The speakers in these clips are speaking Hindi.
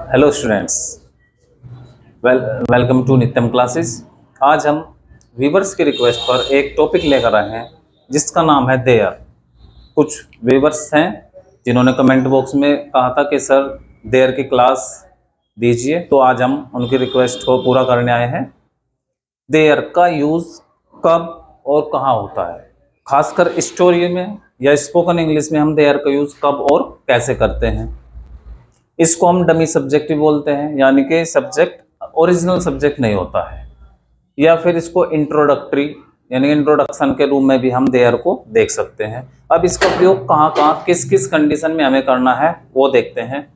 Hello students, well welcome to Nityam classes. आज हम व्यूवर्स की रिक्वेस्ट पर एक टॉपिक लेकर आए हैं जिसका नाम है देयर। कुछ व्यूवर्स हैं जिन्होंने कमेंट बॉक्स में कहा था कि सर देयर की क्लास दीजिए, तो आज हम उनकी रिक्वेस्ट को पूरा करने आए हैं। देयर का यूज़ कब और कहाँ होता है, खासकर स्टोरी में या स्पोकन इंग्लिश में हम देयर का यूज़ कब और कैसे करते हैं। इसको हम डमी सब्जेक्ट भी बोलते हैं, यानी कि सब्जेक्ट ओरिजिनल सब्जेक्ट नहीं होता है, या फिर इसको इंट्रोडक्टरी यानी इंट्रोडक्शन के रूप में भी हम देयर को देख सकते हैं। अब इसका प्रयोग कहाँ कहाँ किस किस कंडीशन में हमें करना है वो देखते हैं।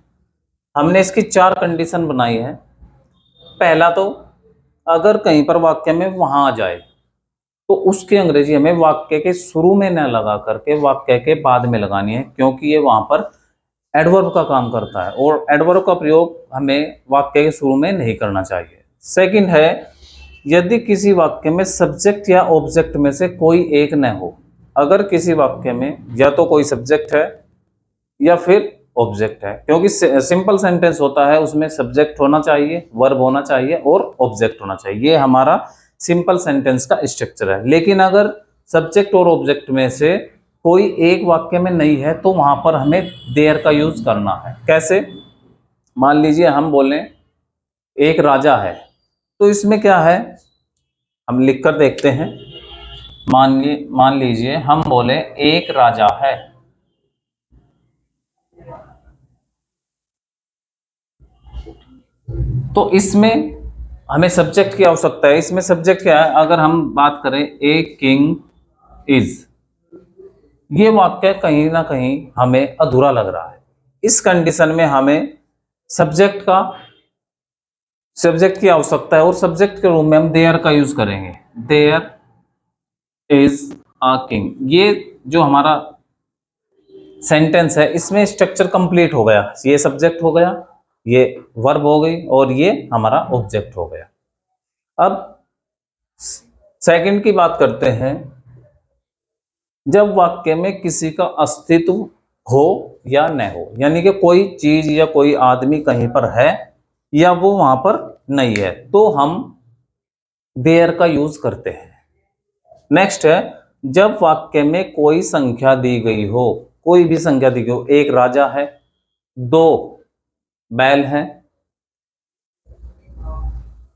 हमने इसकी 4 कंडीशन बनाई है। पहला तो अगर कहीं पर वाक्य में वहां आ जाए तो उसकी अंग्रेजी हमें वाक्य के शुरू में न लगा करके वाक्य के बाद में लगानी है, क्योंकि ये वहां पर एडवर्ब का काम करता है और एडवर्ब का प्रयोग हमें वाक्य के शुरू में नहीं करना चाहिए। सेकंड है, यदि किसी वाक्य में सब्जेक्ट या ऑब्जेक्ट में से कोई एक न हो। अगर किसी वाक्य में या तो कोई सब्जेक्ट है या फिर ऑब्जेक्ट है, क्योंकि सिंपल सेंटेंस होता है उसमें सब्जेक्ट होना चाहिए, वर्ब होना चाहिए और ऑब्जेक्ट होना चाहिए। ये हमारा सिंपल सेंटेंस का स्ट्रक्चर है। लेकिन अगर सब्जेक्ट और ऑब्जेक्ट में से कोई एक वाक्य में नहीं है तो वहां पर हमें देयर का यूज करना है। कैसे? मान लीजिए हम बोलें एक राजा है, तो इसमें क्या है हम लिख कर देखते हैं। मान लीजिए हम बोले एक राजा है, तो इसमें हमें सब्जेक्ट की आवश्यकता है। इसमें सब्जेक्ट क्या है? अगर हम बात करें ए किंग इज, ये वाक्य कहीं ना कहीं हमें अधूरा लग रहा है। इस कंडीशन में हमें सब्जेक्ट की आवश्यकता है और सब्जेक्ट के रूप में हम देयर का यूज करेंगे। There is a king. ये जो हमारा सेंटेंस है इसमें स्ट्रक्चर कंप्लीट हो गया। ये सब्जेक्ट हो गया, ये वर्ब हो गई और ये हमारा ऑब्जेक्ट हो गया। अब सेकंड की बात करते हैं। जब वाक्य में किसी का अस्तित्व हो या न हो, यानी कि कोई चीज या कोई आदमी कहीं पर है या वो वहां पर नहीं है, तो हम देयर का यूज करते हैं। नेक्स्ट है, जब वाक्य में कोई संख्या दी गई हो, कोई भी संख्या दी गई हो, एक राजा है, 2 बैल हैं,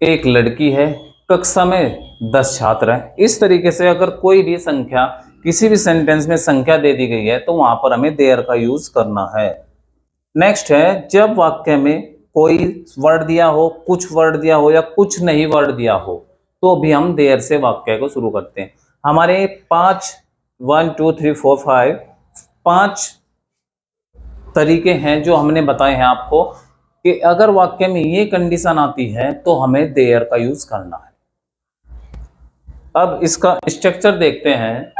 एक लड़की है, कक्षा में 10 छात्र हैं। इस तरीके से अगर कोई भी संख्या किसी भी सेंटेंस में संख्या दे दी गई है तो वहां पर हमें देयर का यूज करना है। नेक्स्ट है, जब वाक्य में कोई वर्ड दिया हो, कुछ वर्ड दिया हो या कुछ नहीं वर्ड दिया हो, तो भी हम देयर से वाक्य को शुरू करते हैं। हमारे 5 1 2 3 4 5 5 तरीके हैं जो हमने बताए हैं आपको कि अगर वाक्य में ये कंडीशन आती है तो हमें देयर का यूज करना है। अब इसका स्ट्रक्चर देखते हैं।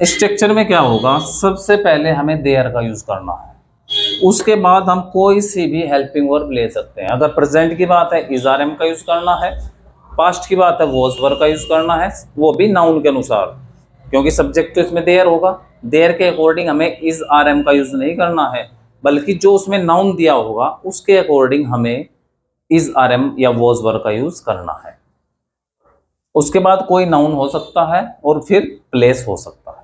स्ट्रक्चर में क्या होगा, सबसे पहले हमें देयर का यूज करना है, उसके बाद हम कोई सी भी हेल्पिंग वर्ब ले सकते हैं। अगर प्रेजेंट की बात है इज आर एम का यूज करना है, पास्ट की बात है वॉज वर का यूज करना है, वो भी नाउन के अनुसार, क्योंकि सब्जेक्ट तो इसमें देयर होगा। देयर के अकॉर्डिंग हमें इज आर एम का यूज नहीं करना है, बल्कि जो उसमें नाउन दिया होगा उसके अकॉर्डिंग हमें इज आर एम या वॉज वर का यूज करना है। उसके बाद कोई नाउन हो सकता है और फिर प्लेस हो सकता है।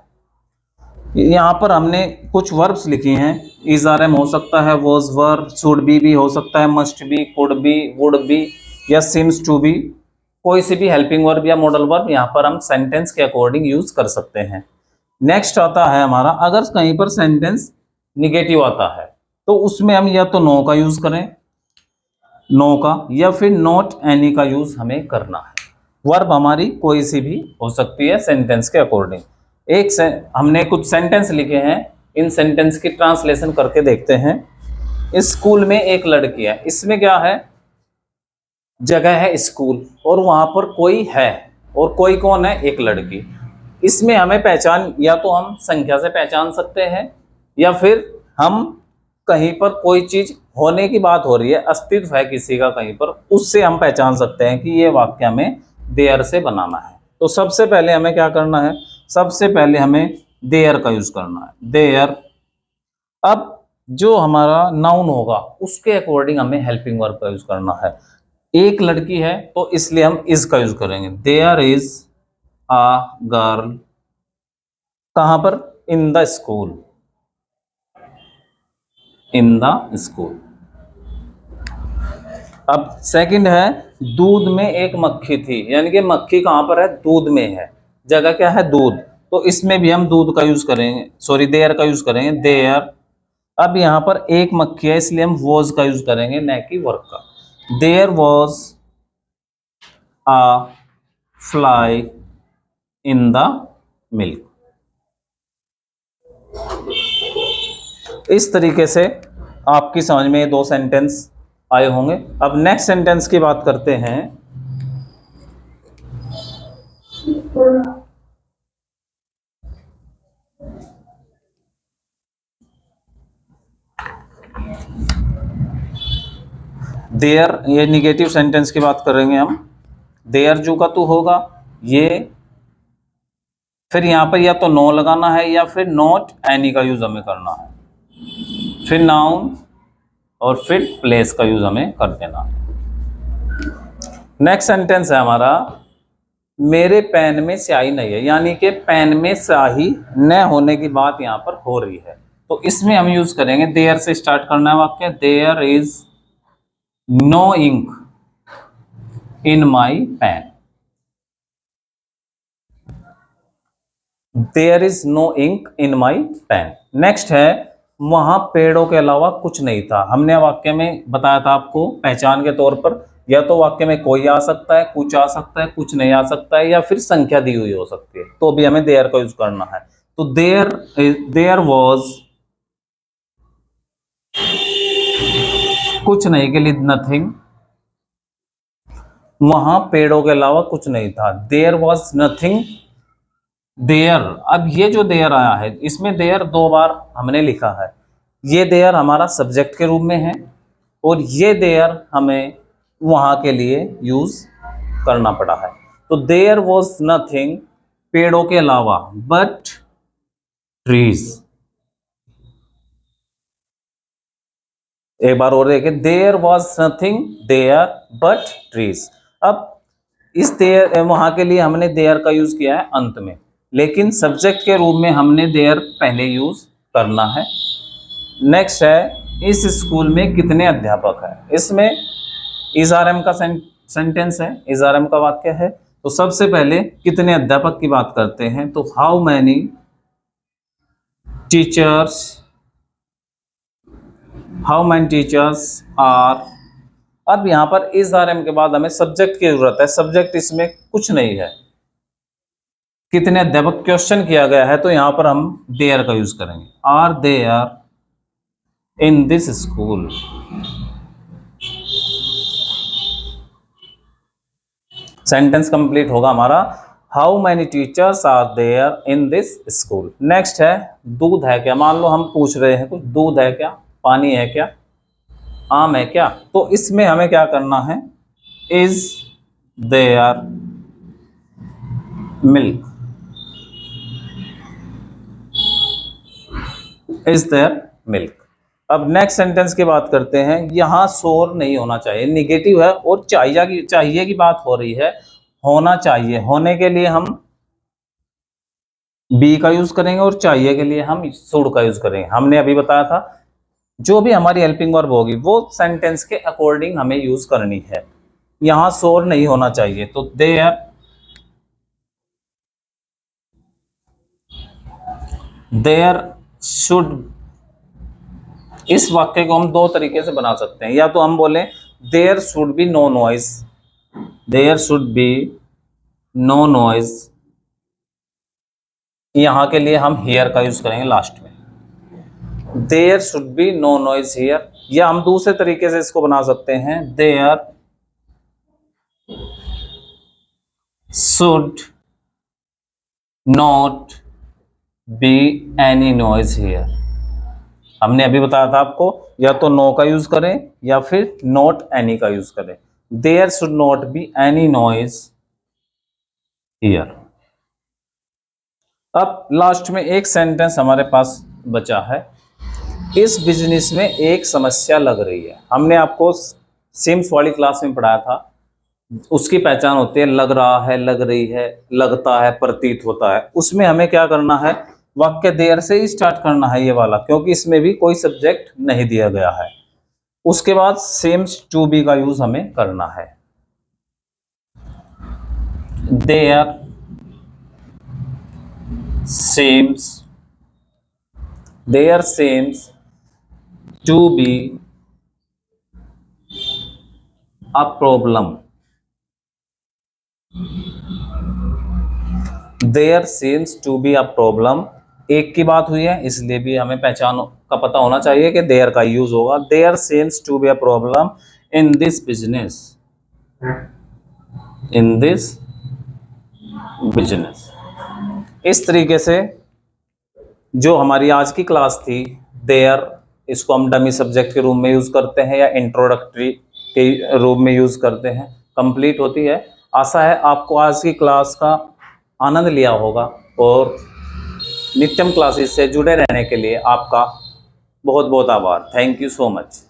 यहाँ पर हमने कुछ वर्ब्स लिखी हैं। इज आर एम हो सकता है, वॉज वर, शुड बी भी हो सकता है, must be, could be, would be या सीम्स टू बी। कोई सी भी हेल्पिंग वर्ब या मॉडल वर्ब यहाँ पर हम सेंटेंस के अकॉर्डिंग यूज कर सकते हैं। नेक्स्ट आता है हमारा, अगर कहीं पर सेंटेंस निगेटिव आता है तो उसमें हम या तो नो का यूज करें, नो का, या फिर नॉट एनी का यूज हमें करना है। वर्ब हमारी कोई सी भी हो सकती है सेंटेंस के अकॉर्डिंग। हमने कुछ सेंटेंस लिखे हैं, इन सेंटेंस की ट्रांसलेशन करके देखते हैं। इस स्कूल में एक लड़की है, इसमें क्या है, जगह है स्कूल और वहां पर कोई है, और कोई कौन है, एक लड़की। इसमें हमें पहचान या तो हम संख्या से पहचान सकते हैं या फिर हम कहीं पर कोई चीज होने की बात हो रही है, अस्तित्व है किसी का कहीं पर, उससे हम पहचान सकते हैं कि ये वाक्य में देयर से बनाना है। तो सबसे पहले हमें क्या करना है, सबसे पहले हमें देयर का यूज करना है, देयर। अब जो हमारा नाउन होगा उसके अकॉर्डिंग हमें हेल्पिंग वर्ब का यूज करना है। एक लड़की है तो इसलिए हम इज का यूज करेंगे। देयर इज अ गर्ल, कहां पर? In the school, in the school. अब सेकंड है, दूध में एक मक्खी थी, यानी कि मक्खी कहां पर है? दूध में है, जगह क्या है? दूध। तो इसमें भी हम दूध का यूज करेंगे, सॉरी देयर का यूज करेंगे, देयर। अब यहां पर एक मक्खी है इसलिए हम वॉज का यूज करेंगे, न कि वर्क का। There was a fly in the milk. इस तरीके से आपकी समझ में ये दो सेंटेंस आए होंगे। अब नेक्स्ट सेंटेंस की बात करते हैं। देयर, ये निगेटिव सेंटेंस की बात करेंगे हम। देयर जो का तो होगा ये, फिर यहां पर या तो नो लगाना है या फिर नॉट एनी का यूज हमें करना है, फिर नाउन और फिर प्लेस का यूज हमें कर देना है। नेक्स्ट सेंटेंस है हमारा, मेरे पेन में स्याही नहीं है, यानी कि पेन में स्याही न होने की बात यहां पर हो रही है। तो इसमें हम यूज करेंगे, देयर से स्टार्ट करना है वाक्य। There is no ink in my pen, there is no ink in my pen. Next है, वहां पेड़ों के अलावा कुछ नहीं था। हमने वाक्य में बताया था आपको पहचान के तौर पर, या तो वाक्य में कोई आ सकता है, कुछ आ सकता है, कुछ नहीं आ सकता है, या फिर संख्या दी हुई हो सकती है, तो भी हमें देयर का यूज करना है। तो देयर वॉज, कुछ नहीं के लिए नथिंग, वहां पेड़ों के अलावा कुछ नहीं था। There was nothing there. अब ये जो देयर आया है इसमें देयर दो बार हमने लिखा है। ये देयर हमारा सब्जेक्ट के रूप में है और ये देयर हमें वहां के लिए यूज करना पड़ा है। तो देयर वॉज नथिंग, पेड़ों के अलावा, बट ट्रीज। एक बार और देखें, there was nothing there but trees. अब इस देयर, वहां के लिए हमने देयर का यूज किया है अंत में, लेकिन सब्जेक्ट के रूप में हमने देयर पहले यूज करना है। नेक्स्ट है, इस स्कूल में कितने अध्यापक हैं? इसमें इजआरएम का सेंटेंस है, इजआरएम का वाक्य है। तो सबसे पहले कितने अध्यापक की बात करते हैं, तो how many teachers, how many teachers are. अब यहां पर इजआरएम के बाद हमें सब्जेक्ट की जरूरत है, सब्जेक्ट इसमें कुछ नहीं है। कितने अध्यापक क्वेश्चन किया गया है, तो यहां पर हम देयर का यूज करेंगे। Are there in this school. Sentence complete होगा हमारा, how many teachers are there in this school. Next है, दूध है क्या? मान लो हम पूछ रहे हैं कुछ, दूध है क्या, पानी है क्या, आम है क्या? तो इसमें हमें क्या करना है, is there milk, is there milk. अब नेक्स्ट सेंटेंस की बात करते हैं। यहां शोर नहीं होना चाहिए, निगेटिव है और चाहिए की बात हो रही है। होना चाहिए, होने के लिए हम बी का यूज करेंगे और चाहिए के लिए हम शुड का यूज करेंगे। हमने अभी बताया था जो भी हमारी हेल्पिंग वर्ब होगी वो सेंटेंस के अकॉर्डिंग हमें यूज करनी है। यहां शोर नहीं होना चाहिए, तो देयर शुड। इस वाक्य को हम दो तरीके से बना सकते हैं, या तो हम बोले there should be no noise, there should be no noise. यहां के लिए हम हियर का यूज करेंगे लास्ट में, there should be no noise here. या हम दूसरे तरीके से इसको बना सकते हैं, there should not be any noise here. हमने अभी बताया था आपको, या तो नो का यूज करें या फिर नॉट एनी का यूज करें। There should not be any noise here. अब लास्ट में एक सेंटेंस हमारे पास बचा है, इस बिजनेस में एक समस्या लग रही है। हमने आपको सिम्स वाली क्लास में पढ़ाया था, उसकी पहचान होती है लग रहा है, लग रही है, लगता है, प्रतीत होता है। उसमें हमें क्या करना है, वाक्य देयर से ही स्टार्ट करना है ये वाला, क्योंकि इसमें भी कोई सब्जेक्ट नहीं दिया गया है। उसके बाद सेम्स टू बी का यूज हमें करना है। There seems to be a problem. There seems to be a problem, एक की बात हुई है इसलिए भी हमें पहचान का पता होना चाहिए कि देयर का यूज होगा। There seems to be a problem in this business, in this business. इस तरीके से जो हमारी आज की क्लास थी, देयर, इसको हम डमी सब्जेक्ट के रूप में यूज करते हैं या इंट्रोडक्टरी के रूप में यूज करते हैं, कंप्लीट होती है। आशा है आपको आज की क्लास का आनंद लिया होगा, और नित्यम क्लासेस से जुड़े रहने के लिए आपका बहुत बहुत आभार। Thank you so much.